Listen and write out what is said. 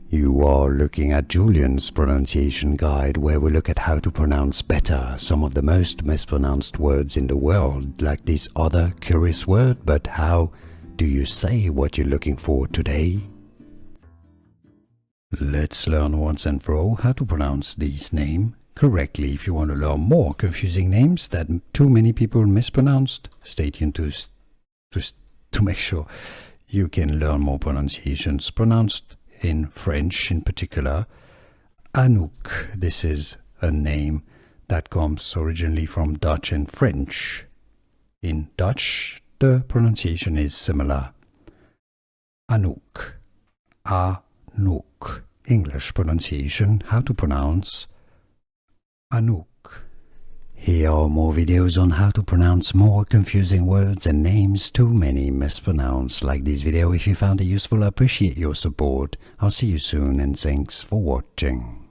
You are looking at Julian's pronunciation guide, where we look at how to pronounce better some of the most mispronounced words in the world, like this other curious word. But how do you say what you're looking for today? Let's learn once and for all how to pronounce this name correctly. If you want to learn more confusing names that too many people mispronounced, stay tuned to make sure you can learn more pronunciations pronounced in French. In particular, Anouk. This is a name that comes originally from Dutch and French. In Dutch, the pronunciation is similar. Anouk. Anouk. English pronunciation, how to pronounce Anouk. Here are more videos on how to pronounce more confusing words and names too many mispronounced. Like this video if you found it useful. I appreciate your support. I'll see you soon and thanks for watching.